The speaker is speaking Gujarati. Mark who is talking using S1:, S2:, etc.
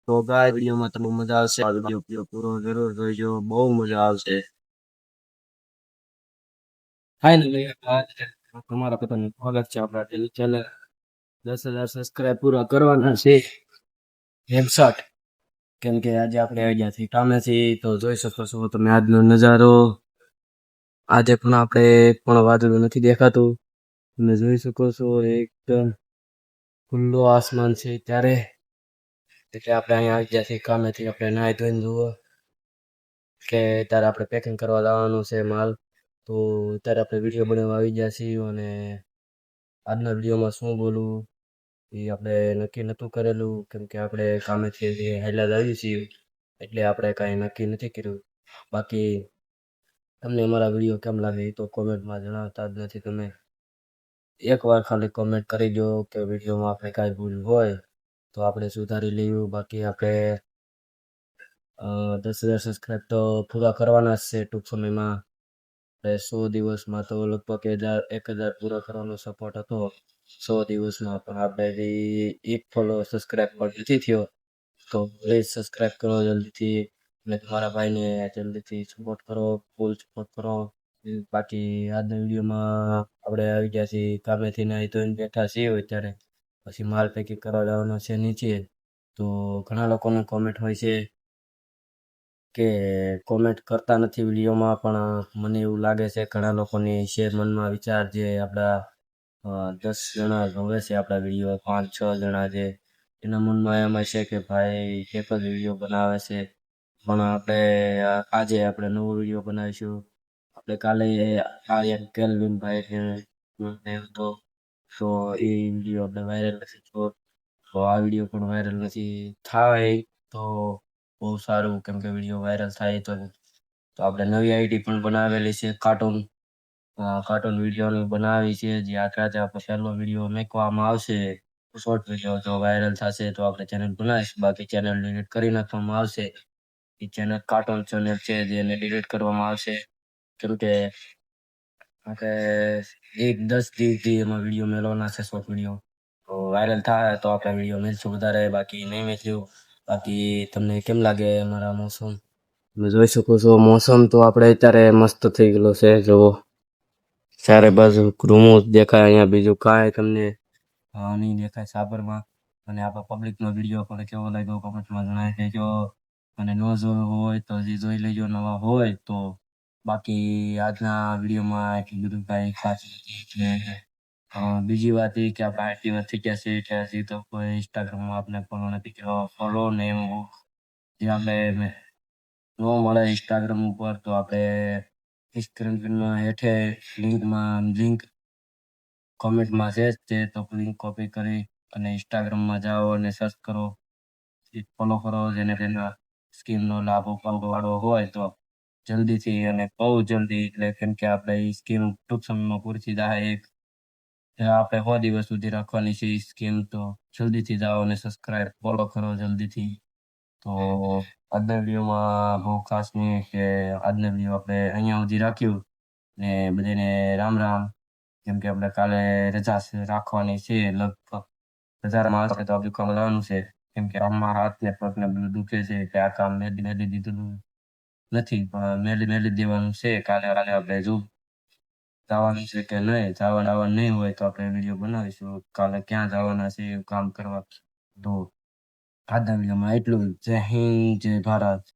S1: તો ગાય વિડીયોમાં તમને મજા આવશે. આ વિડીયો પૂરો જરૂર જોઈજો, બહુ મજા આવશે. ફાઇનલી તમારા બધાનું સ્વાગત છે આપણા ચેનલ. 10,000 સબસ્ક્રાઇબ પૂરા કરવાના છે હેમશોટ. કેમ કે આજે આપણે આવી ગયા છીએ કામેથી, તો જોઈ શકો છો તમે આજનો નજારો. આજે પણ આપણે પણ વાદળું નથી દેખાતું, તમે જોઈ શકો છો એકદમ ખુલ્લો આસમાન છે. ત્યારે એટલે આપણે અહીંયા આવી ગયા છીએ કામેથી. આપણે નાહી ધોઈને જુઓ કે ત્યારે આપણે પેકિંગ કરવા લાવવાનું છે માલ. તો ત્યારે આપણે વિડીયો બનાવવા આવી ગયા છીએ, અને આજના વિડીયોમાં શું બોલવું એ આપણે નક્કી નહોતું કરેલું, કેમ કે આપણે કામેથી હાલ્યા જ આવીએ છીએ, એટલે આપણે કાંઈ નક્કી નથી કર્યું. બાકી તમને અમારા વિડીયો કેમ લાગે એ તો કોમેન્ટમાં જણાવતા જ નથી તમે. એકવાર ખાલી કોમેન્ટ કરી દો કે વિડીયોમાં આપણે કાંઈ ભૂલ હોય તો આપણે સુધારી લઈએ. બાકી આપણે 10,000 સબસ્ક્રાઈબ તો પૂરા કરવાના જ છે ટૂંક સમયમાં. આપણે 100 દિવસમાં તો લગભગ 1,000 પૂરા કરવાનો સપોર્ટ હતો 100 દિવસમાં, પણ આપણે એક ફોલો સબસ્ક્રાઈબ પણ નથી થયો. તો પ્લીઝ સબસ્ક્રાઈબ કરો જલ્દીથી, અને તમારા ભાઈને જલ્દીથી સપોર્ટ કરો, ફૂલ સપોર્ટ કરો. બાકી આજના વિડીયોમાં આપણે આવી ગયા છીએ કામેથી, નાહી ધોઈને બેઠા છીએ અત્યારે. પછી માલ પેકિંગ કરવા જવાનો છે નીચે. તો ઘણા લોકોને કોમેન્ટ હોય છે કે કોમેન્ટ કરતા નથી વિડીયોમાં, પણ મને એવું લાગે છે ઘણા લોકોની છે મનમાં વિચાર, જે આપણા 10 જણા જોવે છે આપણા વિડીયો, 5-6 જણા, જે એના મનમાં એમ છે કે ભાઈ એક જ વિડીયો બનાવે છે. પણ આપણે આજે આપણે નવો વિડીયો બનાવીશું. આપણે કાલે આ એક કેલ્વિન ભાઈ હતો, તો એ વિડીયો આપણે વાયરલ નથી થયો. તો આ વિડીયો પણ વાયરલ નથી થાય તો બહુ સારું, કેમ કે વિડીયો વાયરલ થાય તો આપણે નવી આઈડી પણ બનાવેલી છે, કાર્ટૂન વિડીયોની બનાવી છે. જે આજે આપણે પહેલો વિડીયો મેકવામાં આવશે, શોર્ટ વિડીયો જો વાયરલ થશે તો આપણે ચેનલ બનાવીશું. બાકી ચેનલ ડિલીટ કરી નાખવામાં આવશે. એ ચેનલ કાર્ટૂન ચેનલ છે, જેને ડિલીટ કરવામાં આવશે, કેમ કે આપણે 10 દિવસથી એમાં વિડીયો મેળવવાના છે, શોર્ટ વિડીયો. તો વાયરલ થાય તો આપણે વિડીયો મેળશું વધારે, બાકી નહીં મેળ્યું. બાકી તમને કેમ લાગે અમારા મોસમ? તમે જોઈ શકો છો મોસમ તો આપણે અત્યારે મસ્ત થઈ ગયેલો છે. જુઓ ચારે બાજુ રૂમો જ દેખાય, અહીંયા બીજું કાંઈ તમને નહીં દેખાય સાબરમાં. અને આપણા પબ્લિકનો વિડીયો પણ કેવો લાગ્યો કોમેન્ટમાં જણાવી દેજો, અને ન જોયો હોય તો હજી જોઈ લેજો નવા હોય તો. બાકી આજના વિડીયોમાં એટલું બધું કાંઈ ખાસ નથી. બીજી વાત એ કે આપણે આટલી વાત થઈ ગયા છે એટલે હજી તો કોઈ ઇન્સ્ટાગ્રામમાં આપણે ફોલો નથી કર્યો. ફોલો ને એવું જે આપણે ન મળે ઇન્સ્ટાગ્રામ ઉપર, તો આપણે ઇન્સ્ટાગ્રામમાં હેઠે લિંક કોમેન્ટમાં છે જ તે, તો લિંક કોપી કરી અને ઇન્સ્ટાગ્રામમાં જાઓ અને સર્ચ કરો, ફોલો કરો. જેને તેના સ્કીમનો લાભ ઉપાડવાનો હોય તો જલ્દીથી, અને બહુ જલ્દી, એટલે કેમ કે આપણે એ સ્કીમ ટૂંક સમયમાં પૂરી થઈ જાય. આપણે 100 દિવસ સુધી રાખવાની છે એ સ્કીમ, તો જલ્દીથી જાઓ અને સબસ્ક્રાઈબ ફોલો કરો જલ્દીથી. તો આજના વિડીયોમાં બહુ ખાસ નહીં, કે આજના વિડીયો આપણે અહીંયા સુધી રાખ્યું, ને બધાને રામ રામ. કેમ કે આપણે કાલે રજા રાખવાની છે, લગભગ રજામાં આવશે તો આપણું કામ લાવવાનું છે. કેમ કે આમાં હાથ ને પગ ને બધું દુખે છે, કે આ કામ મેલી દીધું નથી, પણ મેલી દેવાનું છે. કાલે આપણે જો જવાનું છે કે નહીં જવાનું નહીં હોય તો આપણે વિડીયો બનાવીશું કાલે ક્યાં જવાના છે કામ કરવા. તો આજના વિડીયોમાં એટલું. જય હિન્દ, જય ભારત.